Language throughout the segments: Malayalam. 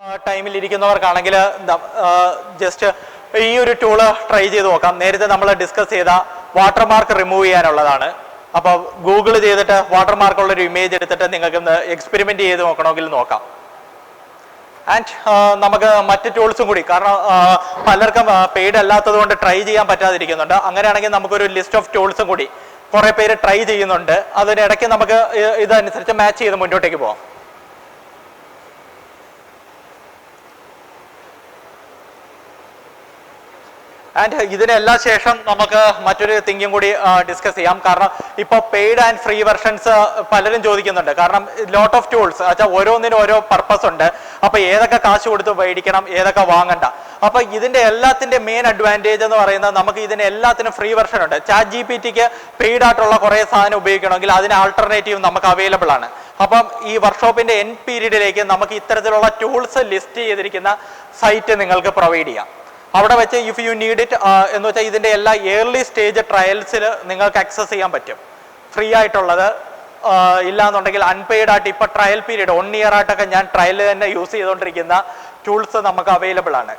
ടൈമിൽ ഇരിക്കുന്നവർക്കാണെങ്കിൽ ജസ്റ്റ് ഈ ഒരു ടൂള് ട്രൈ ചെയ്ത് നോക്കാം. നേരത്തെ നമ്മൾ ഡിസ്കസ് ചെയ്ത വാട്ടർമാർക്ക് റിമൂവ് ചെയ്യാനുള്ളതാണ്. അപ്പോൾ ഗൂഗിൾ ചെയ്തിട്ട് വാട്ടർമാർക്കുള്ള ഒരു ഇമേജ് എടുത്തിട്ട് നിങ്ങൾക്ക് എക്സ്പെരിമെന്റ് ചെയ്ത് നോക്കണമെങ്കിൽ നോക്കാം. ആൻഡ് നമുക്ക് മറ്റ് ടൂൾസും കൂടി, കാരണം പലർക്കും പെയ്ഡ് അല്ലാത്തത് കൊണ്ട് ട്രൈ ചെയ്യാൻ പറ്റാതിരിക്കുന്നുണ്ട്. അങ്ങനെയാണെങ്കിൽ നമുക്കൊരു ലിസ്റ്റ് ഓഫ് ടൂൾസും കൂടി കുറെ പേര് ട്രൈ ചെയ്യുന്നുണ്ട്. അതിനിടയ്ക്ക് നമുക്ക് ഇതനുസരിച്ച് മാച്ച് ചെയ്ത് മുന്നോട്ടേക്ക് പോകാം. ആൻഡ് ഇതിനെല്ലാം ശേഷം നമുക്ക് മറ്റൊരു തിങ്കും കൂടി ഡിസ്കസ് ചെയ്യാം. കാരണം ഇപ്പോൾ പെയ്ഡ് ആൻഡ് ഫ്രീ വെർഷൻസ് പലരും ചോദിക്കുന്നുണ്ട്. കാരണം ലോട്ട് ഓഫ് ടൂൾസ് വെച്ചാൽ ഓരോന്നിനും ഓരോ പർപ്പസ് ഉണ്ട്. അപ്പോൾ ഏതൊക്കെ കാശ് കൊടുത്ത് മേടിക്കണം, ഏതൊക്കെ വാങ്ങണ്ട. അപ്പോൾ ഇതിന്റെ എല്ലാത്തിന്റെ മെയിൻ അഡ്വാൻറ്റേജ് എന്ന് പറയുന്നത് നമുക്ക് ഇതിന് എല്ലാത്തിനും ഫ്രീ വെർഷൻ ഉണ്ട്. ചാറ്റ് GPT പെയ്ഡ് ആയിട്ടുള്ള കുറേ സാധനം ഉപയോഗിക്കണമെങ്കിൽ അതിന് ആൾട്ടർനേറ്റീവ് നമുക്ക് അവൈലബിൾ ആണ്. അപ്പം ഈ വർക്ക്ഷോപ്പിന്റെ എൻഡ് പീരീഡിലേക്ക് നമുക്ക് ഇത്തരത്തിലുള്ള ടൂൾസ് ലിസ്റ്റ് ചെയ്തിരിക്കുന്ന സൈറ്റ് നിങ്ങൾക്ക് പ്രൊവൈഡ് ചെയ്യാം. അവിടെ വെച്ച് ഇഫ് യു നീഡ് ഇറ്റ് എന്ന് വെച്ചാൽ ഇതിന്റെ എല്ലാ ഏർലി സ്റ്റേജ് ട്രയൽസിൽ നിങ്ങൾക്ക് ആക്സസ് ചെയ്യാൻ പറ്റും. ഫ്രീ ആയിട്ടുള്ളത് ഇല്ലാന്നുണ്ടെങ്കിൽ അൺപെയ്ഡ് ആയിട്ട് ഇപ്പൊ ട്രയൽ പീരീഡ് 1 ഇയർ ആയിട്ടൊക്കെ ഞാൻ ട്രയൽ തന്നെ യൂസ് ചെയ്തുകൊണ്ടിരിക്കുന്ന ടൂൾസ് നമുക്ക് അവൈലബിൾ ആണ്.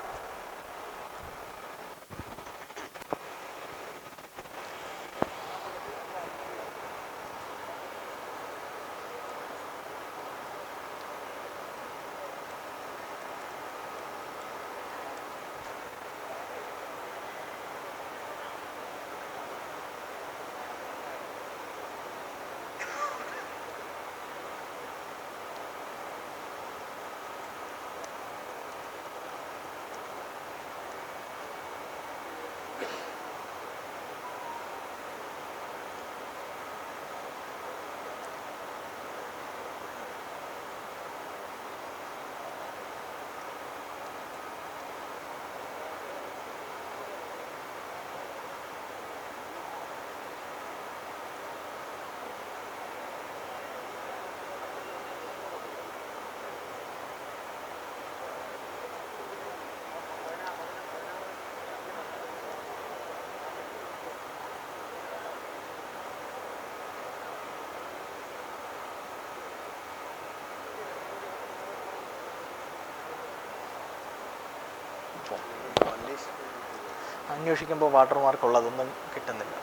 അന്വേഷിക്കുമ്പോൾ വാട്ടർമാർക്ക് ഉള്ളതൊന്നും കിട്ടുന്നില്ല.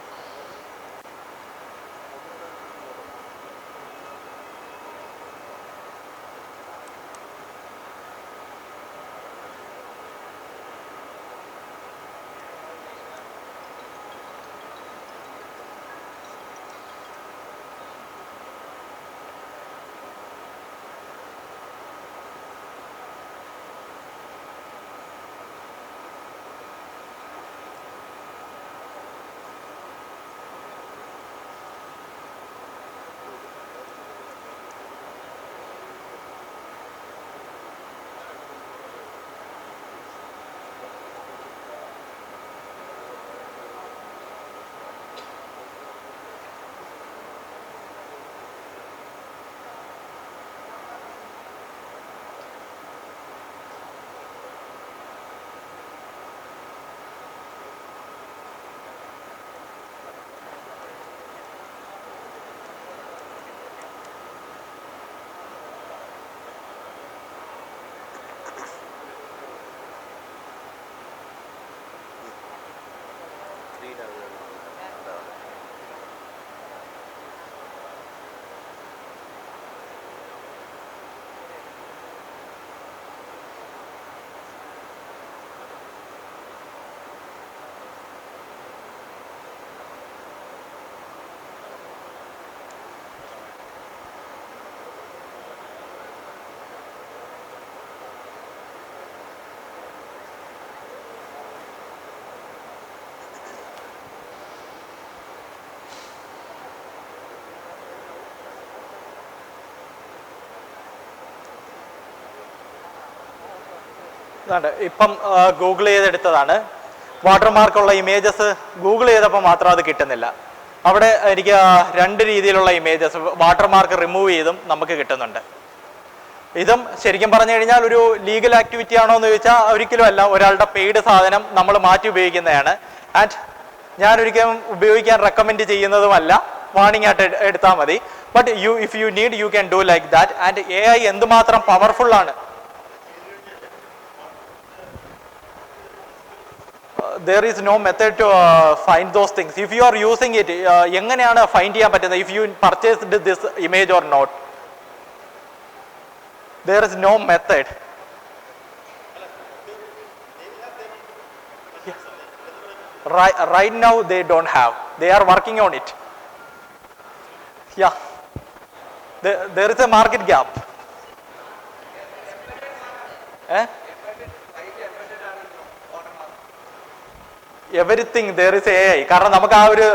ഇതാണ് ഇപ്പം ഗൂഗിൾ ചെയ്തെടുത്തതാണ്. വാട്ടർമാർക്കുള്ള ഇമേജസ് ഗൂഗിൾ ചെയ്തപ്പോൾ മാത്രം അത് കിട്ടുന്നില്ല. അവിടെ എനിക്ക് 2 രീതിയിലുള്ള ഇമേജസ് വാട്ടർമാർക്ക് റിമൂവ് ചെയ്തും നമുക്ക് കിട്ടുന്നുണ്ട്. ഇതും ശരിക്കും പറഞ്ഞു കഴിഞ്ഞാൽ ഒരു ലീഗൽ ആക്ടിവിറ്റി ആണോ എന്ന് ചോദിച്ചാൽ ഒരിക്കലും അല്ല. ഒരാളുടെ പെയ്ഡ് സാധനം നമ്മൾ മാറ്റി ഉപയോഗിക്കുന്നതാണ്. ആൻഡ് ഞാൻ ഒരിക്കലും ഉപയോഗിക്കാൻ റെക്കമെൻഡ് ചെയ്യുന്നതുമല്ല. വാണിംഗ് ആയിട്ട് എടുത്താൽ മതി. But if you need you can do like that. And AI എന്തുമാത്രം പവർഫുൾ ആണ്. there is no method to find those things. If you are using it, എങ്ങനെയാണ് ഫൈൻഡ് ചെയ്യാൻ പറ്റുന്നത്? If you purchased this image or not, there is no method. Right now they don't have. They are working on it. Yeah, there is a market gap. Everything there is AI. കാരണം നമുക്ക് ആ ഒരു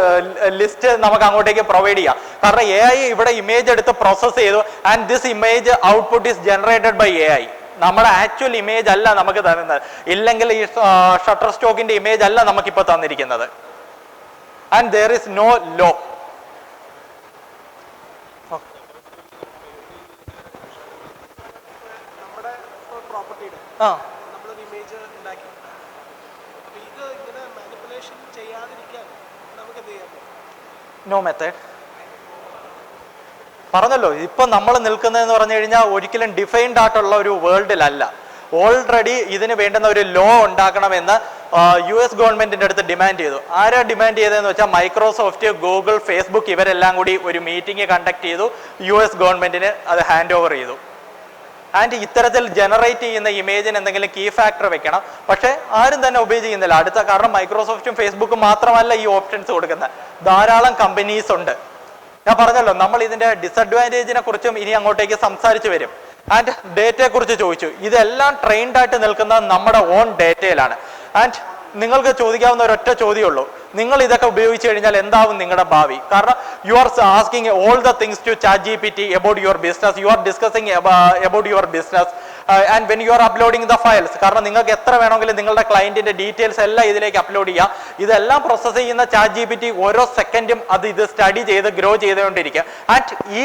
ലിസ്റ്റ് നമുക്ക് അങ്ങോട്ടേക്ക് പ്രൊവൈഡ് ചെയ്യാം. കാരണം AI ഇവിടെ ഇമേജ് എടുത്ത് പ്രോസസ് ചെയ്തു and this image output is generated by AI. നമ്മുടെ ആക്ച്വൽ ഇമേജ് അല്ല നമുക്ക് തരുന്നത്. ഇല്ലെങ്കിൽ ഈ ഷട്ടർ സ്റ്റോക്കിന്റെ ഇമേജ് അല്ല നമുക്കിപ്പോൾ തന്നിരിക്കുന്നത്. And there is no law. No method. പറഞ്ഞല്ലോ, ഇപ്പൊ നമ്മൾ നിൽക്കുന്നതെന്ന് പറഞ്ഞു കഴിഞ്ഞാൽ ഒരിക്കലും ഡിഫൈൻഡ് ആയിട്ടുള്ള ഒരു വേൾഡിലല്ല. ഓൾറെഡി ഇതിന് വേണ്ടുന്ന ഒരു ലോ ഉണ്ടാക്കണമെന്ന് US ഗവൺമെന്റിന്റെ അടുത്ത് ഡിമാൻഡ് ചെയ്തു. ആരാ ഡിമാൻഡ് ചെയ്തതെന്ന് വെച്ചാൽ മൈക്രോസോഫ്റ്റ്, ഗൂഗിൾ, ഫേസ്ബുക്ക് ഇവരെല്ലാം കൂടി ഒരു മീറ്റിംഗ് കണ്ടക്ട് ചെയ്തു. US ഗവൺമെന്റിന് അത് ഹാൻഡ് ഓവർ ചെയ്തു. ആൻഡ് ഇത്തരത്തിൽ ജനറേറ്റ് ചെയ്യുന്ന ഇമേജിന് എന്തെങ്കിലും കീ ഫാക്ടർ വെക്കണം. പക്ഷെ ആരും തന്നെ ഉപയോഗിക്കുന്നില്ല. കാരണം മൈക്രോസോഫ്റ്റും ഫേസ്ബുക്കും മാത്രമല്ല ഈ ഓപ്ഷൻസ് കൊടുക്കുന്നത്, ധാരാളം കമ്പനീസ് ഉണ്ട്. ഞാൻ പറഞ്ഞല്ലോ, നമ്മൾ ഇതിന്റെ ഡിസഡ്വാൻറ്റേജിനെ കുറിച്ചും ഇനി അങ്ങോട്ടേക്ക് സംസാരിച്ചു വരും. ആൻഡ് ഡേറ്റയെ കുറിച്ച് ചോദിച്ചു. ഇതെല്ലാം ട്രെയിൻഡ് ആയിട്ട് നിൽക്കുന്നത് നമ്മുടെ ഓൺ ഡേറ്റയിലാണ്. ആൻഡ് നിങ്ങൾക്ക് ചോദിക്കാവുന്ന ഒരൊറ്റ ചോദ്യമുള്ളൂ, നിങ്ങൾ ഇതൊക്കെ ഉപയോഗിച്ച് കഴിഞ്ഞാൽ എന്താവും നിങ്ങളുടെ ഭാവി? കാരണം you are asking all the things to ChatGPT about your business, you are discussing about your business and when you are uploading the files. കാരണം നിങ്ങൾക്ക് എത്ര വേണമെങ്കിലും നിങ്ങളുടെ ക്ലയന്റിന്റെ ഡീറ്റെയിൽസ് എല്ലാം ഇതിലേക്ക് അപ്ലോഡ് ചെയ്യാം. ഇതെല്ലാം പ്രോസസ് ചെയ്യുന്ന ChatGPT ഓരോ സെക്കൻഡും ഇത് സ്റ്റഡി ചെയ്ത് ഗ്രോ ചെയ്തുകൊണ്ടിരിക്കുക. ആൻഡ് ഈ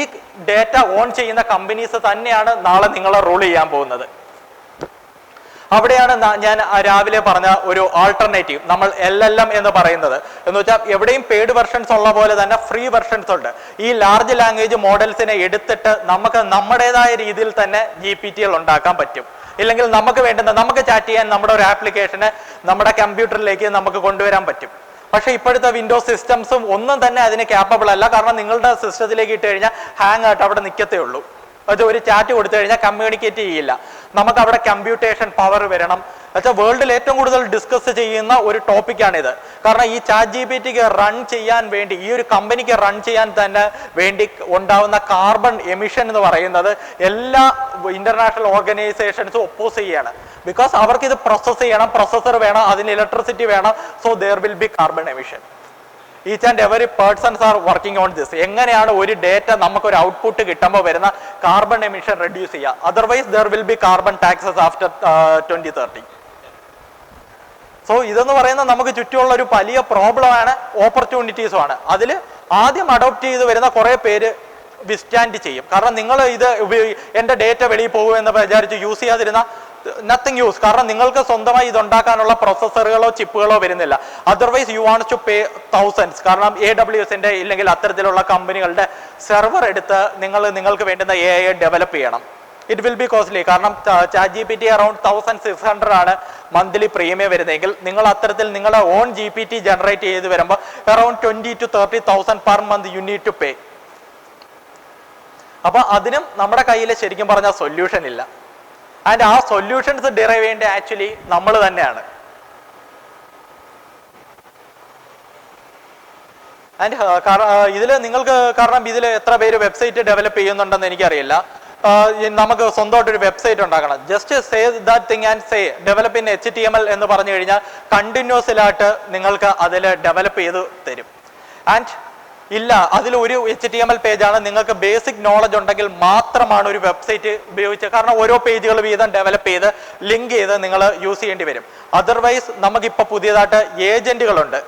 ഡേറ്റ ഓൺ ചെയ്യുന്ന കമ്പനീസ് തന്നെയാണ് നാളെ നിങ്ങളെ റൂൾ ചെയ്യാൻ പോകുന്നത്. അവിടെയാണ് ഞാൻ രാവിലെ പറഞ്ഞ ഒരു ആൾട്ടർനേറ്റീവ്, നമ്മൾ LLM എന്ന് പറയുന്നത്. എന്ന് വെച്ചാൽ എവിടെയും പെയ്ഡ് വെർഷൻസ് ഉള്ള പോലെ തന്നെ ഫ്രീ വെർഷൻസ് ഉണ്ട്. ഈ ലാർജ് ലാംഗ്വേജ് മോഡൽസിനെ എടുത്തിട്ട് നമുക്ക് നമ്മുടേതായ രീതിയിൽ തന്നെ GPT ഉണ്ടാക്കാൻ പറ്റും. ഇല്ലെങ്കിൽ നമുക്ക് ചാറ്റ് ചെയ്യാൻ നമ്മുടെ ഒരു ആപ്ലിക്കേഷന് നമ്മുടെ കമ്പ്യൂട്ടറിലേക്ക് നമുക്ക് കൊണ്ടുവരാൻ പറ്റും. പക്ഷെ ഇപ്പോഴത്തെ വിൻഡോസ് സിസ്റ്റംസും ഒന്നും തന്നെ അതിന് ക്യാപ്പബിൾ അല്ല. കാരണം നിങ്ങളുടെ സിസ്റ്റത്തിലേക്ക് ഇട്ട് കഴിഞ്ഞാൽ ഹാങ് ആയിട്ട് അവിടെ നിൽക്കത്തേ ഉള്ളൂ. അത് ഒരു ചാറ്റ് കൊടുത്തു കഴിഞ്ഞാൽ കമ്മ്യൂണിക്കേറ്റ് ചെയ്യില്ല. നമുക്ക് അവിടെ കമ്പ്യൂട്ടേഷൻ പവർ വരണം. എന്നുവെച്ചാൽ വേൾഡിൽ ഏറ്റവും കൂടുതൽ ഡിസ്കസ് ചെയ്യുന്ന ഒരു ടോപ്പിക്കാണിത്. കാരണം ഈ ChatGPTക്ക് റൺ ചെയ്യാൻ വേണ്ടി, ഈ ഒരു കമ്പനിക്ക് റൺ ചെയ്യാൻ തന്നെ വേണ്ടി ഉണ്ടാവുന്ന കാർബൺ എമിഷൻ എന്ന് പറയുന്നത് എല്ലാ ഇന്റർനാഷണൽ ഓർഗനൈസേഷൻസും ഒപ്പോസ് ചെയ്യാണ്. ബിക്കോസ് അവർക്ക് ഇത് പ്രോസസ് ചെയ്യണം, പ്രൊസസർ വേണം, അതിന് ഇലക്ട്രിസിറ്റി വേണം. So there will be carbon emission. Each and every persons are working on this. എങ്ങനെയാണ് ഒരു ഡേറ്റ നമുക്കൊരു ഔട്ട്പുട്ട് കിട്ടുമ്പോൾ വരുന്ന കാർബൺ എമിഷൻ റെഡ്യൂസ് ചെയ്യുക? Otherwise there will be carbon taxes after 2030. So ഇതെന്ന് പറയുന്നത് നമുക്ക് ചുറ്റുമുള്ള ഒരു വലിയ പ്രോബ്ലമാണ്, ഓപ്പർച്യൂണിറ്റീസും ആണ്. അതിൽ ആദ്യം അഡോപ്റ്റ് ചെയ്ത് വരുന്ന കുറേ പേര് വിസ്റ്റാൻഡ് ചെയ്യും. കാരണം നിങ്ങൾ ഇത് എൻ്റെ ഡേറ്റ വെളിയിൽ പോകുമെന്ന് വിചാരിച്ച് യൂസ് ചെയ്യാതിരുന്ന നത്തിങ് യൂസ്. കാരണം നിങ്ങൾക്ക് സ്വന്തമായി ഇതുണ്ടാക്കാനുള്ള പ്രൊസസ്സറുകളോ ചിപ്പുകളോ വരുന്നില്ല. Otherwise you want to pay thousands. കാരണം AWSന്റെ ഇല്ലെങ്കിൽ അത്തരത്തിലുള്ള കമ്പനികളുടെ സെർവർ എടുത്ത് നിങ്ങൾക്ക് വേണ്ടുന്ന AI ഡെവലപ്പ് ചെയ്യണം. It will be costly. കാരണം ChatGPT അറൌണ്ട് 1600 ആണ് മന്ത്ലി പ്രീമിയം വരുന്നതെങ്കിൽ നിങ്ങൾ അത്തരത്തിൽ നിങ്ങളുടെ ഓൺ GPT ജനറേറ്റ് ചെയ്ത് വരുമ്പോൾ around 20,000 to 30,000 per month you need to pay. അപ്പൊ അതിനും നമ്മുടെ കയ്യിൽ ശരിക്കും പറഞ്ഞാൽ സൊല്യൂഷൻ ഇല്ല. ആൻഡ് ആ സൊല്യൂഷൻസ് ഡിറൈവ് ചെയ്യേണ്ടത് ആക്ച്വലി നമ്മൾ തന്നെയാണ്. ആൻഡ് ഇതിൽ നിങ്ങൾക്ക് കാരണം ഇതിൽ എത്ര പേര് വെബ്സൈറ്റ് ഡെവലപ്പ് ചെയ്യുന്നുണ്ടെന്ന് എനിക്കറിയില്ല. നമുക്ക് സ്വന്തമായിട്ടൊരു വെബ്സൈറ്റ് ഉണ്ടാക്കണം. Just say that thing and say develop in HTML എന്ന് പറഞ്ഞു കഴിഞ്ഞാൽ കണ്ടിന്യൂസിലായിട്ട് നിങ്ങൾക്ക് അതിൽ ഡെവലപ്പ് ചെയ്ത് തരും. ആൻഡ് ഇല്ല, അതിൽ ഒരു HTML പേജാണ്. നിങ്ങൾക്ക് ബേസിക് നോളജ് ഉണ്ടെങ്കിൽ മാത്രമാണ് ഒരു വെബ്സൈറ്റ് ഉപയോഗിച്ച്, കാരണം ഓരോ പേജുകൾ വീതം ഡെവലപ്പ് ചെയ്ത് ലിങ്ക് ചെയ്ത് നിങ്ങൾ യൂസ് ചെയ്യേണ്ടി വരും. അതർവൈസ് നമുക്കിപ്പോൾ പുതിയതായിട്ട് ഏജന്റുകളുണ്ട്,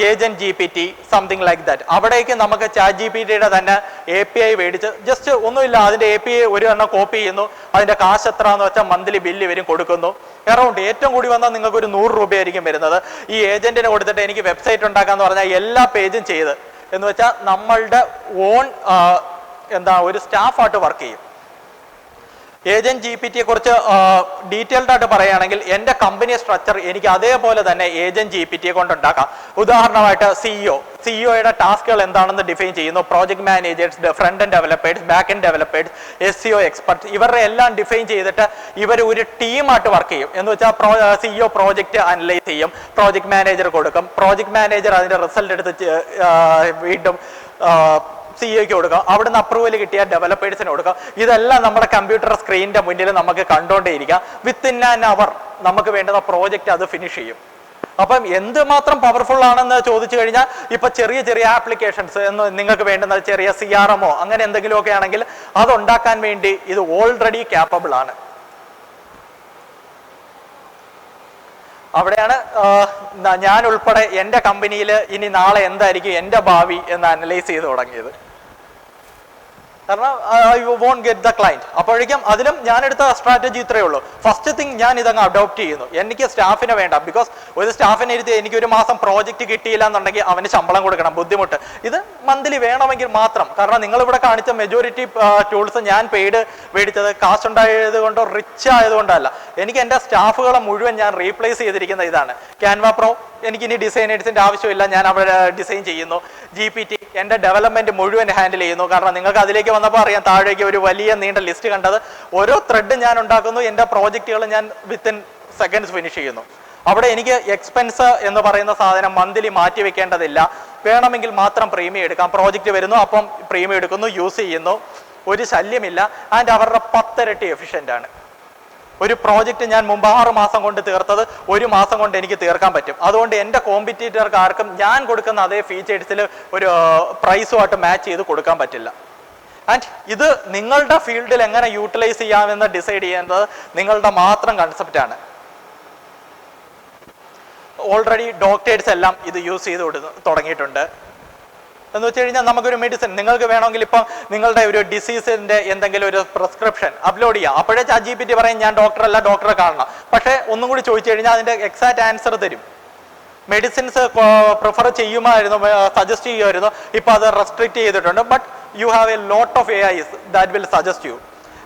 agent GPT something like that. അവിടേക്ക് നമുക്ക് ChatGPTയുടെ തന്നെ API മേടിച്ച് ജസ്റ്റ് ഒന്നുമില്ല, അതിന്റെ API ഒരു എണ്ണം കോപ്പി ചെയ്യുന്നു, അതിന്റെ കാശ് എത്ര എന്ന് വെച്ചാൽ മന്ത്ലി ബില്ല് വരും കൊടുക്കുന്നു. അറൗണ്ട് ഏറ്റവും കൂടി വന്നാൽ നിങ്ങൾക്ക് ഒരു 100 രൂപയായിരിക്കും വരുന്നത്. ഈ ഏജന്റിനെ കൊടുത്തിട്ട് എനിക്ക് വെബ്സൈറ്റ് ഉണ്ടാക്കാന്ന് പറഞ്ഞാൽ എല്ലാ പേജും ചെയ്ത് എന്ന് വെച്ചാൽ നമ്മളുടെ ഓൺ ഒരു സ്റ്റാഫായിട്ട് വർക്ക് ചെയ്യും. ഏജന്റ് GPT കുറിച്ച് ഡീറ്റെയിൽഡ് ആയിട്ട് പറയുകയാണെങ്കിൽ എൻ്റെ കമ്പനി സ്ട്രക്ചർ എനിക്ക് അതേപോലെ തന്നെ ഏജന്റ് GPT കൊണ്ടുണ്ടാക്കാം. ഉദാഹരണമായിട്ട് സിഇഒയുടെ ടാസ്കുകൾ എന്താണെന്ന് ഡിഫൈൻ ചെയ്യുന്നു, project managers, front end developers, back end developers, SEO experts, ഇവരുടെ എല്ലാം ഡിഫൈൻ ചെയ്തിട്ട് ഇവർ ഒരു ടീമായിട്ട് വർക്ക് ചെയ്യും. എന്ന് വെച്ചാൽ സിഇഒ പ്രോജക്റ്റ് അനലൈസ് ചെയ്യും, പ്രോജക്ട് മാനേജർ കൊടുക്കും, പ്രോജക്ട് മാനേജർ അതിന്റെ റിസൾട്ട് എടുത്ത് വീണ്ടും സിഇഒക്ക് കൊടുക്കുക, അവിടുന്ന് അപ്രൂവൽ കിട്ടിയ ഡെവലപ്പേഴ്സിന് കൊടുക്കുക. ഇതെല്ലാം നമ്മുടെ കമ്പ്യൂട്ടർ സ്ക്രീനിന്റെ മുന്നിൽ നമുക്ക് കണ്ടുകൊണ്ടേയിരിക്കാം. വിത്തിൻ ആൻ അവർ നമുക്ക് വേണ്ടുന്ന പ്രോജക്റ്റ് അത് ഫിനിഷ് ചെയ്യും. അപ്പം എന്തുമാത്രം പവർഫുൾ ആണെന്ന് ചോദിച്ചു കഴിഞ്ഞാൽ ഇപ്പൊ ചെറിയ ചെറിയ ആപ്ലിക്കേഷൻസ് എന്ന് നിങ്ങൾക്ക് വേണ്ടുന്ന ചെറിയ CRMO അങ്ങനെ എന്തെങ്കിലുമൊക്കെ ആണെങ്കിൽ അതുണ്ടാക്കാൻ വേണ്ടി ഇത് ഓൾറെഡി ക്യാപ്പബിൾ ആണ്. അവിടെയാണ് ഞാൻ ഉൾപ്പെടെ എൻ്റെ കമ്പനിയിൽ ഇനി നാളെ എന്തായിരിക്കും എൻ്റെ ഭാവി എന്ന് അനലൈസ് ചെയ്ത് തുടങ്ങിയത്. കാരണം you won't get the client. അപ്പോഴേക്കും അതിലും ഞാൻ എടുത്ത സ്ട്രാറ്റജി ഇത്രയേ ഉള്ളൂ. ഫസ്റ്റ് തിങ് ഞാൻ ഇതങ്ങ് അഡോപ്റ്റ് ചെയ്യുന്നു. എനിക്ക് സ്റ്റാഫിനെ വേണ്ട. ബിക്കോസ് ഒരു സ്റ്റാഫിനെ ഇരുത്തി എനിക്ക് ഒരു മാസം പ്രോജക്റ്റ് കിട്ടിയില്ല എന്നുണ്ടെങ്കിൽ അവന് ശമ്പളം കൊടുക്കണം, ബുദ്ധിമുട്ട്. ഇത് മന്ത്ലി വേണമെങ്കിൽ മാത്രം. കാരണം നിങ്ങൾ ഇവിടെ കാണിച്ച മെജോറിറ്റി ടൂൾസ് ഞാൻ പെയ്ഡ് മേടിച്ചത് കാശ് ഉണ്ടായത് കൊണ്ടോ റിച്ച് ആയതുകൊണ്ടല്ല. എനിക്ക് എൻ്റെ സ്റ്റാഫുകളെ മുഴുവൻ ഞാൻ റീപ്ലേസ് ചെയ്തിരിക്കുന്ന ഇതാണ്. ക്യാൻവ പ്രോ എനിക്ക് ഇനി ഡിസൈനേഴ്സിന്റെ ആവശ്യമില്ല, ഞാൻ അവിടെ ഡിസൈൻ ചെയ്യുന്നു. GPT എൻ്റെ ഡെവലപ്മെന്റ് മുഴുവൻ ഹാൻഡിൽ ചെയ്യുന്നു. കാരണം നിങ്ങൾക്ക് അതിലേക്ക് വന്നപ്പോൾ അറിയാം, താഴേക്ക് ഒരു വലിയ നീണ്ട ലിസ്റ്റ് കണ്ടത്. ഓരോ ത്രെഡ് ഞാൻ ഉണ്ടാക്കുന്നു, എൻ്റെ പ്രോജക്റ്റുകൾ ഞാൻ വിത്തിൻ സെക്കൻഡ്സ് ഫിനിഷ് ചെയ്യുന്നു. അവിടെ എനിക്ക് എക്സ്പെൻസ് എന്ന് പറയുന്ന സാധനം മന്ത്ലി മാറ്റി വെക്കേണ്ടതില്ല. വേണമെങ്കിൽ മാത്രം പ്രീമിയം എടുക്കാം. പ്രോജക്റ്റ് വരുന്നു, അപ്പം പ്രീമിയം എടുക്കുന്നു, യൂസ് ചെയ്യുന്നു, ഒരു ശല്യമില്ല. ആൻഡ് അവരുടെ 10 ഇരട്ടി എഫിഷ്യൻ്റ് ആണ്. ഒരു പ്രോജക്റ്റ് ഞാൻ മുമ്പ് 6 മാസം കൊണ്ട് തീർത്തത് 1 മാസം കൊണ്ട് എനിക്ക് തീർക്കാൻ പറ്റും. അതുകൊണ്ട് എൻ്റെ കോമ്പറ്റീറ്റർക്ക് ആർക്കും ഞാൻ കൊടുക്കുന്ന അതേ ഫീച്ചേഴ്സിൽ ഒരു പ്രൈസുമായിട്ട് മാച്ച് ചെയ്ത് കൊടുക്കാൻ പറ്റില്ല. ആൻഡ് ഇത് നിങ്ങളുടെ ഫീൽഡിൽ എങ്ങനെ യൂട്ടിലൈസ് ചെയ്യാമെന്ന് ഡിസൈഡ് ചെയ്യുന്നത് നിങ്ങളുടെ മാത്രം കൺസെപ്റ്റാണ്. ഓൾറെഡി ഡോക്ടേഴ്സ് എല്ലാം ഇത് യൂസ് ചെയ്ത് തുടങ്ങിയിട്ടുണ്ട്. എന്ന് വെച്ച് കഴിഞ്ഞാൽ നമുക്കൊരു മെഡിസിൻ നിങ്ങൾക്ക് വേണമെങ്കിൽ ഇപ്പം നിങ്ങളുടെ ഒരു ഡിസീസിന്റെ എന്തെങ്കിലും ഒരു പ്രിസ്ക്രിപ്ഷൻ അപ്ലോഡ് ചെയ്യാം. അപ്പോഴേ ChatGPT പറയും ഞാൻ ഡോക്ടറല്ല, ഡോക്ടറെ കാണണം. പക്ഷേ ഒന്നും കൂടി ചോദിച്ചു കഴിഞ്ഞാൽ അതിന്റെ എക്സാക്ട് ആൻസർ തരും. മെഡിസിൻസ് പ്രിഫർ ചെയ്യുമായിരുന്നു, സജസ്റ്റ് ചെയ്യുമായിരുന്നു. ഇപ്പൊ അത് റെസ്ട്രിക്ട് ചെയ്തിട്ടുണ്ട്. But you have a lot of AIs that will suggest U.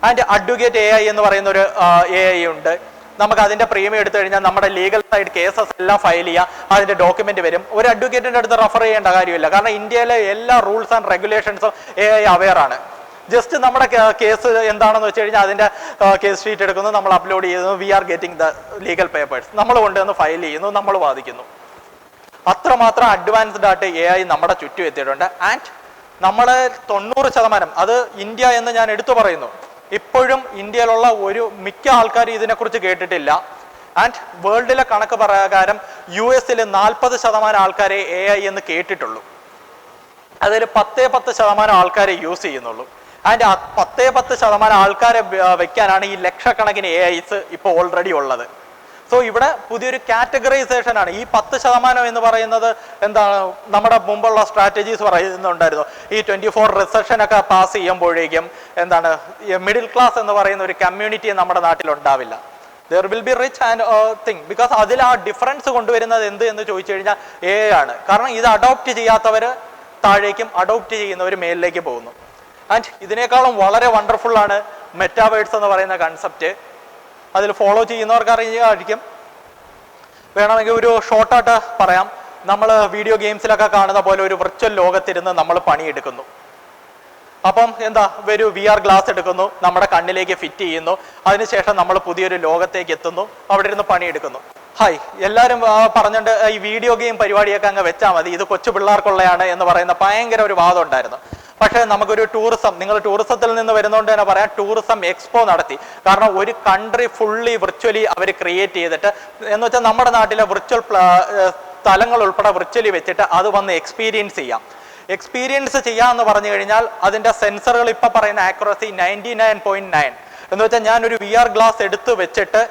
And advocate AI എന്ന് പറയുന്ന ഒരു AI ഉണ്ട്. നമുക്ക് അതിന്റെ പ്രീമിയം എടുത്തു കഴിഞ്ഞാൽ നമ്മുടെ ലീഗൽ സൈഡ് കേസസ് എല്ലാം ഫയൽ ചെയ്യാം, അതിന്റെ ഡോക്യുമെന്റ് വരും. ഒരു അഡ്വക്കേറ്റിന്റെ അടുത്ത് റെഫർ ചെയ്യേണ്ട കാര്യമില്ല. കാരണം ഇന്ത്യയിലെ എല്ലാ റൂൾസ് ആൻഡ് റെഗുലേഷൻസും AI അവെയർ ആണ്. ജസ്റ്റ് നമ്മുടെ കേസ് എന്താണെന്ന് വെച്ച് കഴിഞ്ഞാൽ അതിന്റെ കേസ് ഷീറ്റ് എടുക്കുന്നു, നമ്മൾ അപ്ലോഡ് ചെയ്യുന്നു, we are getting the legal papers, നമ്മൾ കൊണ്ടുവന്ന് ഫയൽ ചെയ്യുന്നു, നമ്മൾ വാദിക്കുന്നു. അത്രമാത്രം അഡ്വാൻസ്ഡ് ആയിട്ട് AI നമ്മുടെ ചുറ്റും എത്തിയിട്ടുണ്ട്. ആൻഡ് നമ്മളെ 90% അത് ഇന്ത്യ എന്ന് ഞാൻ എടുത്തു പറയുന്നു. ഇപ്പോഴും ഇന്ത്യയിലുള്ള മിക്ക ആൾക്കാരും ഇതിനെക്കുറിച്ച് കേട്ടിട്ടില്ല. ആൻഡ് വേൾഡിലെ കണക്ക് പ്രകാരം US 40% ആൾക്കാരെ AI എന്ന് കേട്ടിട്ടുള്ളൂ. അതിൽ 10% ആൾക്കാരെ യൂസ് ചെയ്യുന്നുള്ളൂ. ആൻഡ് 10% ആൾക്കാരെ വെക്കാനാണ് ഈ ലക്ഷക്കണക്കിന് AIs ഇപ്പോൾ ഓൾറെഡി ഉള്ളത്. സോ ഇവിടെ പുതിയൊരു കാറ്റഗറൈസേഷൻ ആണ്. ഈ 10% എന്ന് പറയുന്നത് എന്താണ്, നമ്മുടെ മുമ്പുള്ള സ്ട്രാറ്റജീസ് പറയുന്നുണ്ടായിരുന്നു. ഈ 24 റിസഷൻ ഒക്കെ പാസ് ചെയ്യുമ്പോഴേക്കും എന്താണ്, മിഡിൽ ക്ലാസ് എന്ന് പറയുന്ന ഒരു കമ്മ്യൂണിറ്റി നമ്മുടെ നാട്ടിൽ ഉണ്ടാവില്ല. There will B rich and thing. Because അതിൽ ആ ഡിഫറൻസ് കൊണ്ടുവരുന്നത് എന്ത് എന്ന് ചോദിച്ചു കഴിഞ്ഞാൽ AI ആണ്. കാരണം ഇത് അഡോപ്റ്റ് ചെയ്യാത്തവർ താഴേക്കും, അഡോപ്റ്റ് ചെയ്യുന്നവർ മേലിലേക്ക് പോകുന്നു. ആൻഡ് ഇതിനേക്കാളും വളരെ വണ്ടർഫുൾ ആണ് മെറ്റാവേഴ്സ് എന്ന് പറയുന്ന കൺസെപ്റ്റ്. അതിൽ ഫോളോ ചെയ്യുന്നവർക്ക് അറിയുമായിരിക്കും. വേണമെങ്കിൽ ഒരു ഷോർട്ടായിട്ട് പറയാം. നമ്മൾ വീഡിയോ ഗെയിംസിലൊക്കെ കാണുന്ന പോലെ ഒരു വിർച്വൽ ലോകത്തിരുന്ന് നമ്മൾ പണിയെടുക്കുന്നു. അപ്പം എന്താ, ഒരു VR ഗ്ലാസ് എടുക്കുന്നു, നമ്മുടെ കണ്ണിലേക്ക് ഫിറ്റ് ചെയ്യുന്നു, അതിനുശേഷം നമ്മൾ പുതിയൊരു ലോകത്തേക്ക് എത്തുന്നു, അവിടെ ഇരുന്ന് പണിയെടുക്കുന്നു. ഹായ് എല്ലാവരും പറഞ്ഞിട്ട് ഈ വീഡിയോ ഗെയിം പരിപാടിയൊക്കെ അങ്ങ് വെച്ചാൽ മതി, ഇത് കൊച്ചു പിള്ളേർക്കുള്ളതാണ് എന്ന് പറയുന്ന ഭയങ്കര ഒരു വാദം ഉണ്ടായിരുന്നു. പക്ഷേ നമുക്കൊരു ടൂറിസം, നിങ്ങൾ ടൂറിസത്തിൽ നിന്ന് വരുന്നതുകൊണ്ട് തന്നെ പറയാം, ടൂറിസം എക്സ്പോ നടത്തി. കാരണം ഒരു കൺട്രി ഫുള്ളി വിർച്വലി അവർ ക്രിയേറ്റ് ചെയ്തിട്ട്, എന്ന് വെച്ചാൽ നമ്മുടെ നാട്ടിലെ വിർച്വൽ സ്ഥലങ്ങൾ ഉൾപ്പെടെ വിർച്വലി വെച്ചിട്ട് അത് വന്ന് എക്സ്പീരിയൻസ് ചെയ്യാം. എക്സ്പീരിയൻസ് ചെയ്യാമെന്ന് പറഞ്ഞു കഴിഞ്ഞാൽ അതിൻ്റെ സെൻസറുകൾ ഇപ്പം പറയുന്ന ആക്യുറസി 99.9 എന്ന് വെച്ചാൽ ഞാനൊരു VR ഗ്ലാസ് എടുത്ത് വെച്ചിട്ട്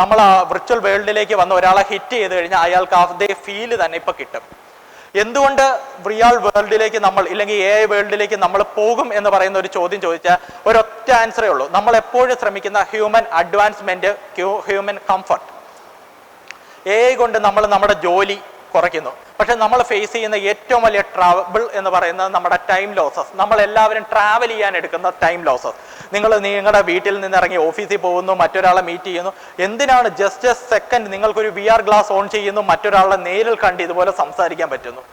നമ്മൾ ആ വിർച്വൽ വേൾഡിലേക്ക് വന്ന് ഒരാളെ ഹിറ്റ് ചെയ്ത് കഴിഞ്ഞാൽ അയാൾക്ക് അതേ ഫീല് തന്നെ ഇപ്പം കിട്ടും. എന്തുകൊണ്ട് റിയൽ വേൾഡിലേക്ക് നമ്മൾ ഇല്ലെങ്കിൽ AI വേൾഡിലേക്ക് നമ്മൾ പോകും എന്ന് പറയുന്ന ഒരു ചോദ്യം ചോദിച്ചാൽ ഒരൊറ്റ ആൻസറേ ഉള്ളൂ. നമ്മൾ എപ്പോഴും ശ്രമിക്കുന്ന human advancement, human comfort. AI കൊണ്ട് നമ്മൾ നമ്മുടെ ജോലി കുറയ്ക്കുന്നു. പക്ഷെ നമ്മൾ ഫേസ് ചെയ്യുന്ന ഏറ്റവും വലിയ ട്രാബിൾ എന്ന് പറയുന്നത് നമ്മുടെ ടൈം ലോസസ്. നമ്മൾ എല്ലാവരും ട്രാവൽ ചെയ്യാൻ എടുക്കുന്ന ടൈം ലോസസ്. നിങ്ങളുടെ വീട്ടിൽ നിന്ന് ഇറങ്ങി ഓഫീസിൽ പോകുന്നു, മറ്റൊരാളെ മീറ്റ് ചെയ്യുന്നു. എന്തിനാണ് ജസ്റ്റ് സെക്കൻഡ് നിങ്ങൾക്കൊരു VR ഗ്ലാസ് ഓൺ ചെയ്യുന്നു, മറ്റൊരാളെ നേരിൽ കണ്ട് ഇതുപോലെ സംസാരിക്കാൻ പറ്റുന്നു.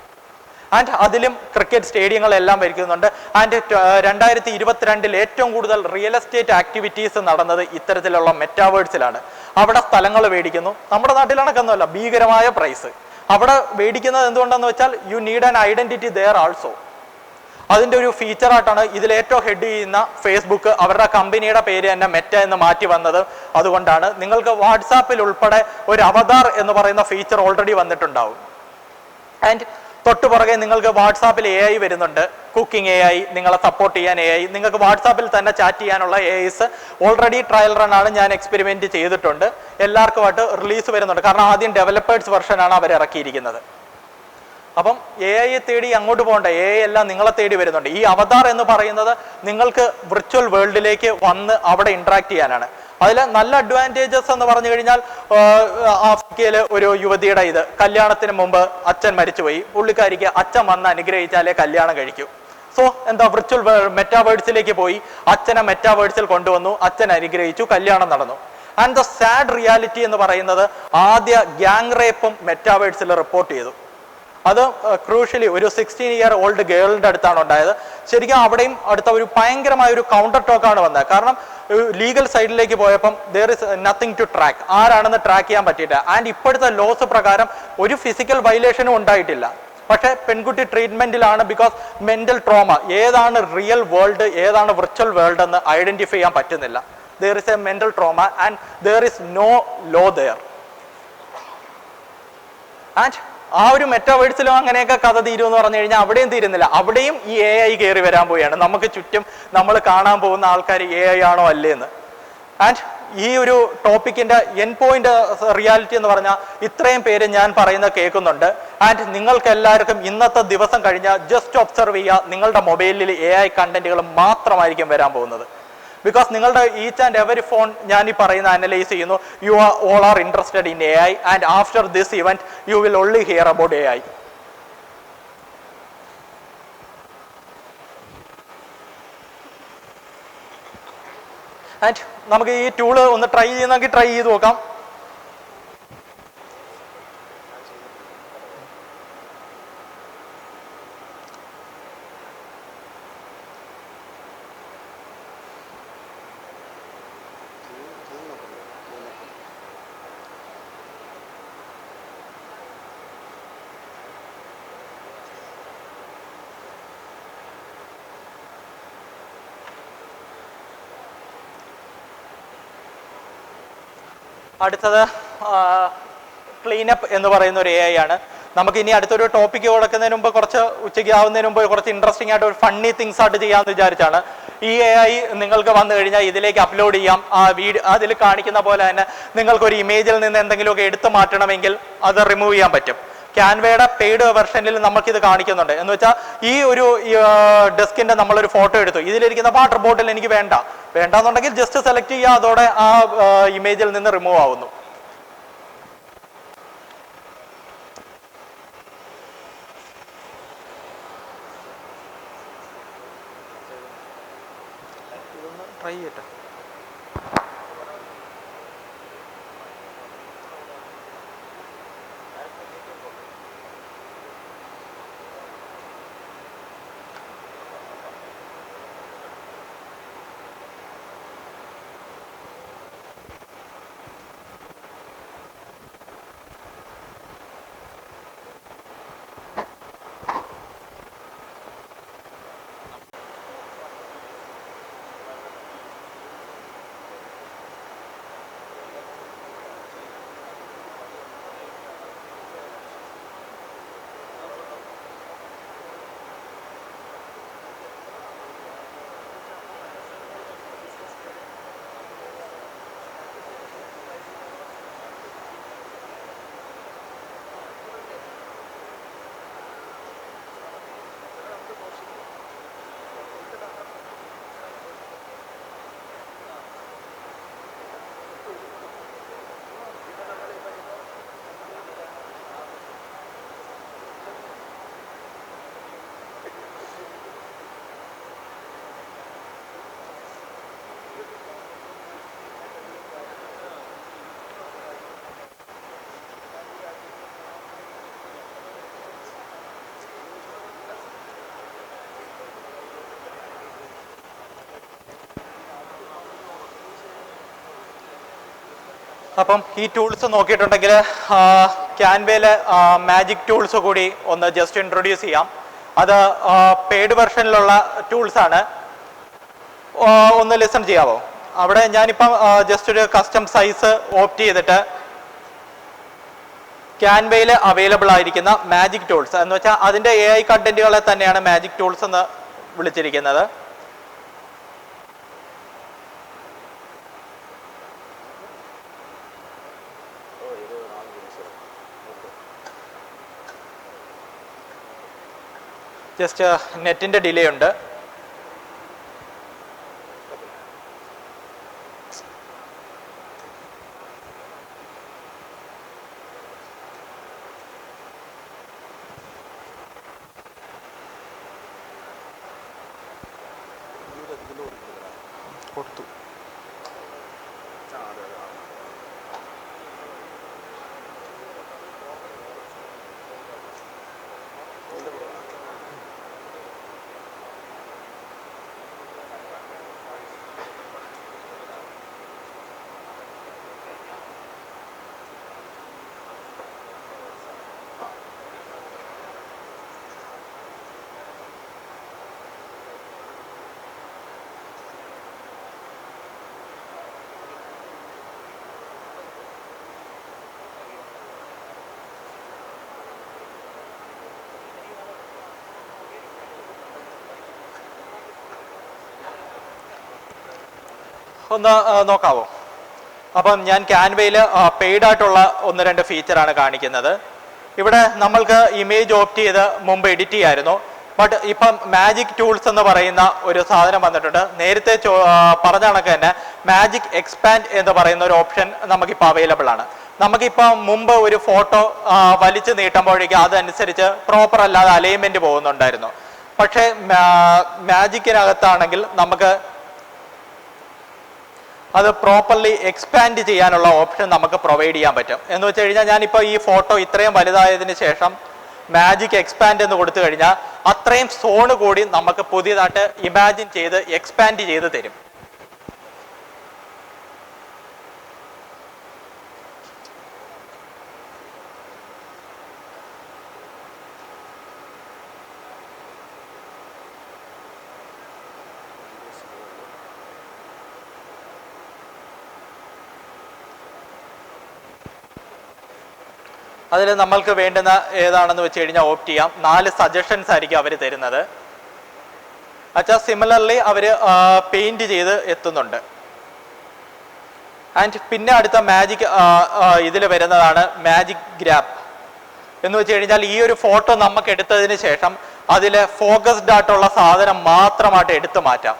ആൻഡ് അതിലും ക്രിക്കറ്റ് സ്റ്റേഡിയങ്ങളെല്ലാം വരുന്നുണ്ട്. ആൻഡ് 2022 ഏറ്റവും കൂടുതൽ റിയൽ എസ്റ്റേറ്റ് ആക്ടിവിറ്റീസ് നടന്നത് ഇത്തരത്തിലുള്ള മെറ്റാവേഴ്സിലാണ്. അവിടെ സ്ഥലങ്ങൾ മേടിക്കുന്നു. നമ്മുടെ നാട്ടിലണക്കൊന്നുമല്ല, ഭീകരമായ പ്രൈസ്. അവിടെ മേടിക്കുന്നത് എന്തുകൊണ്ടെന്ന് വെച്ചാൽ you need an identity there also. അതിൻ്റെ ഒരു ഫീച്ചറായിട്ടാണ് ഇതിലേറ്റവും ഹെഡ് ചെയ്യുന്ന ഫേസ്ബുക്ക് അവരുടെ കമ്പനിയുടെ പേര് തന്നെ മെറ്റ എന്ന് മാറ്റി വന്നത്. അതുകൊണ്ടാണ് നിങ്ങൾക്ക് വാട്സാപ്പിൽ ഉൾപ്പെടെ ഒരു അവതാർ എന്ന് പറയുന്ന ഫീച്ചർ ഓൾറെഡി വന്നിട്ടുണ്ടാവും. ആൻഡ് തൊട്ടുപുറകെ നിങ്ങൾക്ക് വാട്സാപ്പിൽ AI വരുന്നുണ്ട്, കുക്കിംഗ് AI, നിങ്ങളെ സപ്പോർട്ട് ചെയ്യാൻ AI, നിങ്ങൾക്ക് വാട്സാപ്പിൽ തന്നെ ചാറ്റ് ചെയ്യാനുള്ള AIs ഓൾറെഡി ട്രയൽ റൺ ആണ്, ഞാൻ എക്സ്പെരിമെന്റ് ചെയ്തിട്ടുണ്ട്. എല്ലാവർക്കുമായിട്ട് റിലീസ് വരുന്നുണ്ട്. കാരണം ആദ്യം ഡെവലപ്പേഴ്സ് വെർഷനാണ് അവർ ഇറക്കിയിരിക്കുന്നത്. അപ്പം AI തേടി അങ്ങോട്ട് പോകണ്ട, AI എല്ലാം നിങ്ങളെ തേടി വരുന്നുണ്ട്. ഈ അവതാർ എന്ന് പറയുന്നത് നിങ്ങൾക്ക് വിർച്വൽ വേൾഡിലേക്ക് വന്ന് അവിടെ ഇന്ററാക്ട് ചെയ്യാനാണ്. അതിൽ നല്ല അഡ്വാൻറ്റേജസ് എന്ന് പറഞ്ഞു കഴിഞ്ഞാൽ ആഫ്രിക്കയിലെ ഒരു യുവതിയുടെ കല്യാണത്തിന് മുമ്പ് അച്ഛൻ മരിച്ചുപോയി, പുള്ളിക്കാരിക്ക് അച്ഛൻ വന്ന് അനുഗ്രഹിച്ചാലേ കല്യാണം കഴിക്കൂ. സോ എന്താ വിർച്വൽ മെറ്റാവേഴ്സിലേക്ക് പോയി അച്ഛനെ മെറ്റാവേഴ്സിൽ കൊണ്ടുവന്നു, അച്ഛൻ അനുഗ്രഹിച്ചു, കല്യാണം നടന്നു. ആൻഡ് ദ സാഡ് റിയാലിറ്റി എന്ന് പറയുന്നത് ആദ്യ ഗ്യാങ് റേപ്പും മെറ്റാവേഴ്സിൽ റിപ്പോർട്ട് ചെയ്തു. അത് ക്രൂഷ്യലി ഒരു 16-year-old ഗേളിന്റെ അടുത്താണ് ഉണ്ടായത്. ശരിക്കും അവിടെയും അടുത്ത ഒരു ഭയങ്കരമായ ഒരു കൗണ്ടർ ടോക്കാണ് വന്നത്. കാരണം ലീഗൽ സൈഡിലേക്ക് പോയപ്പം there is nothing to track, ആരാണെന്ന് ട്രാക്ക് ചെയ്യാൻ പറ്റിയില്ല. ആൻഡ് ഇപ്പോഴത്തെ ലോസ് പ്രകാരം ഒരു ഫിസിക്കൽ വയലേഷനും ഉണ്ടായിട്ടില്ല. പക്ഷെ പെൺകുട്ടി ട്രീറ്റ്മെന്റിലാണ്. ബിക്കോസ് മെന്റൽ ട്രോമ, ഏതാണ് റിയൽ വേൾഡ് ഏതാണ് വിർച്വൽ വേൾഡ് എന്ന് ഐഡന്റിഫൈ ചെയ്യാൻ പറ്റുന്നില്ല. There is a mental trauma and there is no law there. And ആ ഒരു മെറ്റാവേഴ്സിലും അങ്ങനെയൊക്കെ കഥ തീരുമെന്ന് പറഞ്ഞു കഴിഞ്ഞാൽ അവിടെയും തീരുന്നില്ല. അവിടെയും ഈ AI കയറി വരാൻ പോവുകയാണ്. നമുക്ക് ചുറ്റും നമ്മൾ കാണാൻ പോകുന്ന ആൾക്കാർ AI ആണോ അല്ലേന്ന്. ആൻഡ് ഈ ഒരു ടോപ്പിക്കിന്റെ എൻ പോയിന്റ് റിയാലിറ്റി എന്ന് പറഞ്ഞാൽ ഇത്രയും പേര് ഞാൻ പറയുന്നത് കേൾക്കുന്നുണ്ട്. ആൻഡ് നിങ്ങൾക്ക് എല്ലാവർക്കും ഇന്നത്തെ ദിവസം കഴിഞ്ഞാൽ ജസ്റ്റ് ഒബ്സർവ് ചെയ്യുക, നിങ്ങളുടെ മൊബൈലിൽ AI കണ്ടന്റുകൾ മാത്രമായിരിക്കും വരാൻ പോകുന്നത്. ബിക്കോസ് നിങ്ങളുടെ ഈച്ച് ആൻഡ് എവറി ഫോൺ ഞാൻ ഈ പറയുന്ന അനലൈസ് ചെയ്യുന്നു. You are all are interested in AI and after this event you will only here about AI. And നമുക്ക് ഈ ടൂള് ഒന്ന് ട്രൈ ചെയ്യുന്നെങ്കിൽ ട്രൈ ചെയ്ത് നോക്കാം. അടുത്തത് ക്ലീനപ്പ് എന്ന് പറയുന്ന ഒരു AI ആണ്. നമുക്ക് ഇനി അടുത്തൊരു ടോപ്പിക്ക് കൊടുക്കുന്നതിന് മുമ്പ് കുറച്ച് ഉച്ചയ്ക്ക് ആവുന്നതിന് മുമ്പ് കുറച്ച് ഇൻട്രസ്റ്റിംഗ് ആയിട്ട് ഒരു ഫണ്ണി തിങ്സ് ആയിട്ട് ചെയ്യാമെന്ന് വിചാരിച്ചാണ്. ഈ AI നിങ്ങൾക്ക് വന്നു കഴിഞ്ഞാൽ ഇതിലേക്ക് അപ്ലോഡ് ചെയ്യാം. ആ അതിൽ കാണിക്കുന്ന പോലെ തന്നെ നിങ്ങൾക്കൊരു ഇമേജിൽ നിന്ന് എന്തെങ്കിലുമൊക്കെ എടുത്തു മാറ്റണമെങ്കിൽ അത് റിമൂവ് ചെയ്യാൻ പറ്റും. ക്യാൻവയുടെ പെയ്ഡ് വെർഷനിൽ നമുക്കിത് കാണിക്കുന്നുണ്ട്. എന്ന് വെച്ചാൽ ഈ ഒരു ഡെസ്കിന്റെ നമ്മളൊരു ഫോട്ടോ എടുത്തു, ഇതിലിരിക്കുന്ന വാട്ടർ ബോട്ടിൽ എനിക്ക് വേണ്ടെന്നുണ്ടെങ്കിൽ ജസ്റ്റ് സെലക്ട് ചെയ്യുക, അതോടെ ആ ഇമേജിൽ നിന്ന് റിമൂവ് ആവുന്നു. ട്രൈ ചെയ്യട്ടെ. അപ്പം ഈ ടൂൾസ് നോക്കിയിട്ടുണ്ടെങ്കിൽ ക്യാൻവയിലെ മാജിക് ടൂൾസ് കൂടി ഒന്ന് ജസ്റ്റ് ഇൻട്രൊഡ്യൂസ് ചെയ്യാം. അത് പെയ്ഡ് വെർഷനിലുള്ള ടൂൾസാണ്. ഒന്ന് ലിസൺ ചെയ്യാവോ? അവിടെ ഞാനിപ്പം ജസ്റ്റ് ഒരു കസ്റ്റം സൈസ് ഓപ്റ്റ് ചെയ്തിട്ട് ക്യാൻവയിൽ അവൈലബിൾ ആയിരിക്കുന്ന മാജിക് ടൂൾസ് എന്ന് വെച്ചാൽ അതിൻ്റെ AI കണ്ടന്റുകളെ തന്നെയാണ് മാജിക് ടൂൾസ് എന്ന് വിളിച്ചിരിക്കുന്നത്. ജസ്റ്റ് നെറ്റിൻ്റെ ഡിലേ ഉണ്ട്. കൊടുത്തു. ഒന്ന് നോക്കാവോ? അപ്പം ഞാൻ ക്യാൻവയിൽ പെയ്ഡ് ആയിട്ടുള്ള 1-2 ഫീച്ചറാണ് കാണിക്കുന്നത്. ഇവിടെ നമ്മൾക്ക് ഇമേജ് ഓപ്റ്റ് ചെയ്ത് മുമ്പ് എഡിറ്റ് ചെയ്യായിരുന്നു. ബട്ട് ഇപ്പം മാജിക് ടൂൾസ് എന്ന് പറയുന്ന ഒരു സാധനം വന്നിട്ടുണ്ട്. നേരത്തെ പറഞ്ഞ കണക്ക് തന്നെ മാജിക് എക്സ്പാൻഡ് എന്ന് പറയുന്ന ഒരു ഓപ്ഷൻ നമുക്കിപ്പോൾ അവൈലബിൾ ആണ്. നമുക്കിപ്പോൾ മുമ്പ് ഒരു ഫോട്ടോ വലിച്ചു നീട്ടുമ്പോഴേക്കും അതനുസരിച്ച് പ്രോപ്പർ അല്ലാതെ അലൈൻമെന്റ് പോകുന്നുണ്ടായിരുന്നു. പക്ഷേ മാജിക്കിനകത്താണെങ്കിൽ നമുക്ക് അത് പ്രോപ്പർലി എക്സ്പാൻഡ് ചെയ്യാനുള്ള ഓപ്ഷൻ നമുക്ക് പ്രൊവൈഡ് ചെയ്യാൻ പറ്റും. എന്ന് വെച്ച് കഴിഞ്ഞാൽ ഞാനിപ്പോൾ ഈ ഫോട്ടോ ഇത്രയും വലുതായതിന് ശേഷം മാജിക് എക്സ്പാൻഡ് എന്ന് കൊടുത്തു കഴിഞ്ഞാൽ അത്രയും സോണ് കൂടി നമുക്ക് പുതിയതായിട്ട് ഇമാജിൻ ചെയ്ത് എക്സ്പാൻഡ് ചെയ്ത് തരും. അതിൽ നമ്മൾക്ക് വേണ്ടുന്ന ഏതാണെന്ന് വെച്ച് കഴിഞ്ഞാൽ ഓപ്റ്റ് ചെയ്യാം. 4 സജഷൻസ് ആയിരിക്കും അവർ തരുന്നത്. അച്ഛാ സിമിലർലി അവർ പെയിന്റ് ചെയ്ത് എത്തുന്നുണ്ട്. ആൻഡ് പിന്നെ അടുത്ത മാജിക് ഇതിൽ വരുന്നതാണ് മാജിക് ഗ്രാബ്. എന്ന് വെച്ച് കഴിഞ്ഞാൽ ഈ ഒരു ഫോട്ടോ നമുക്ക് എടുത്തതിന് ശേഷം അതിൽ ഫോക്കസ്ഡ് ആയിട്ടുള്ള സാധനം മാത്രമായിട്ട് എടുത്തു മാറ്റാം.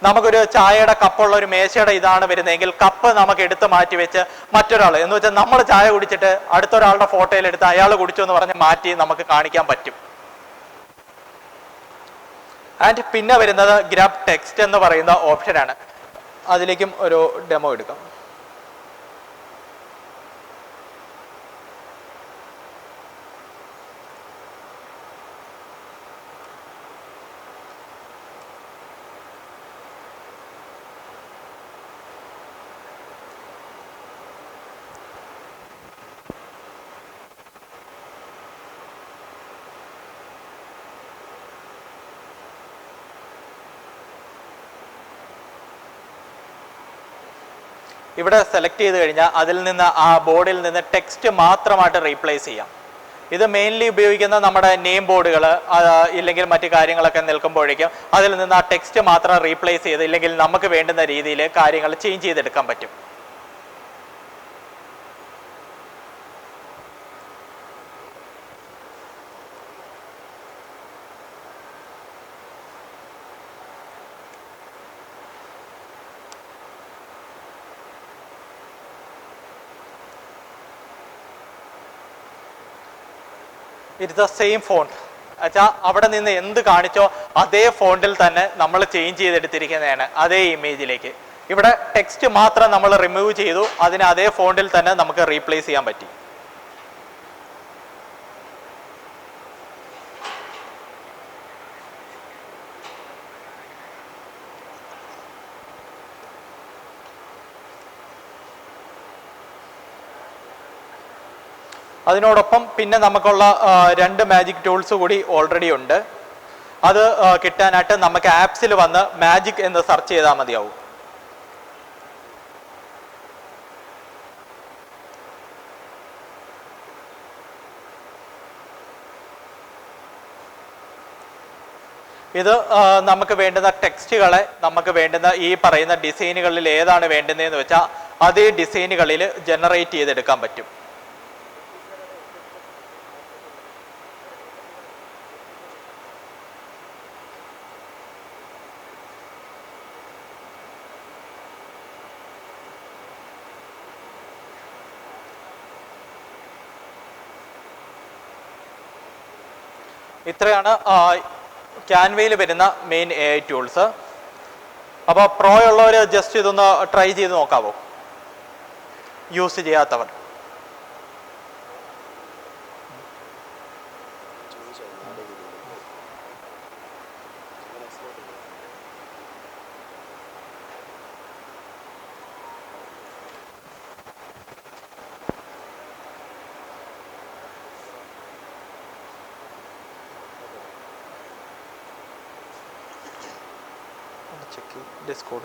നമുക്കൊരു ചായയുടെ കപ്പുള്ള ഒരു മേശയുടെ ഇതാണ് വരുന്നതെങ്കിൽ കപ്പ് നമുക്ക് എടുത്ത് മാറ്റി വെച്ച് മറ്റൊരാൾ എന്ന് വെച്ചാൽ നമ്മൾ ചായ കുടിച്ചിട്ട് അടുത്തൊരാളുടെ ഫോട്ടോയിൽ എടുത്ത് അയാൾ കുടിച്ചു എന്ന് പറഞ്ഞ് മാറ്റി നമുക്ക് കാണിക്കാൻ പറ്റും. ആൻഡ് പിന്നെ വരുന്നത് ഗ്രാബ് ടെക്സ്റ്റ് എന്ന് പറയുന്ന ഓപ്ഷനാണ്. അതിലേക്കും ഒരു ഡെമോ എടുക്കാം. ഇവിടെ സെലക്ട് ചെയ്ത് കഴിഞ്ഞാൽ അതിൽ നിന്ന് ആ ബോർഡിൽ നിന്ന് ടെക്സ്റ്റ് മാത്രമായിട്ട് റീപ്ലേസ് ചെയ്യാം. ഇത് മെയിൻലി ഉപയോഗിക്കുന്ന നമ്മുടെ നെയിം ബോർഡുകൾ ഇല്ലെങ്കിൽ മറ്റു കാര്യങ്ങളൊക്കെ നിൽക്കുമ്പോഴേക്കും അതിൽ നിന്ന് ആ ടെക്സ്റ്റ് മാത്രം റീപ്ലേസ് ചെയ്ത് ഇല്ലെങ്കിൽ നമുക്ക് വേണ്ടുന്ന രീതിയിൽ കാര്യങ്ങൾ ചേഞ്ച് ചെയ്തെടുക്കാൻ പറ്റും. It's the same font. അച്ഛാ അവിടെ നിന്ന് എന്ത് കാണിച്ചോ അതേ ഫോണ്ടിൽ തന്നെ നമ്മൾ ചേഞ്ച് ചെയ്തെടുത്തിരിക്കുന്നതാണ് അതേ ഇമേജിലേക്ക്. ഇവിടെ ടെക്സ്റ്റ് മാത്രം നമ്മൾ റിമൂവ് ചെയ്തു, അതിനെ അതേ ഫോണ്ടിൽ തന്നെ നമുക്ക് റീപ്ലേസ് ചെയ്യാൻ പറ്റി. അതിനോടൊപ്പം പിന്നെ നമുക്കുള്ള 2 മാജിക് ടൂൾസ് കൂടി ഓൾറെഡി ഉണ്ട്. അത് കിട്ടാനായിട്ട് നമുക്ക് ആപ്സിൽ വന്ന് മാജിക് എന്ന് സെർച്ച് ചെയ്താൽ മതിയാവും. ഇത് നമുക്ക് വേണ്ടുന്ന ടെക്സ്റ്റുകളെ നമുക്ക് വേണ്ടുന്ന ഈ പറയുന്ന ഡിസൈനുകളിൽ ഏതാണ് വേണ്ടുന്നതെന്ന് വെച്ചാൽ അതേ ഡിസൈനുകളിൽ ജനറേറ്റ് ചെയ്തെടുക്കാൻ പറ്റും. ഇത്രയാണ് ക്യാൻവയിൽ വരുന്ന മെയിൻ AI ടൂൾസ്. അപ്പോൾ പ്രോ ഉള്ളവർ ജസ്റ്റ് ഇതൊന്ന് ട്രൈ ചെയ്ത് നോക്കാവോ, യൂസ് ചെയ്യാത്തവർ? Discord.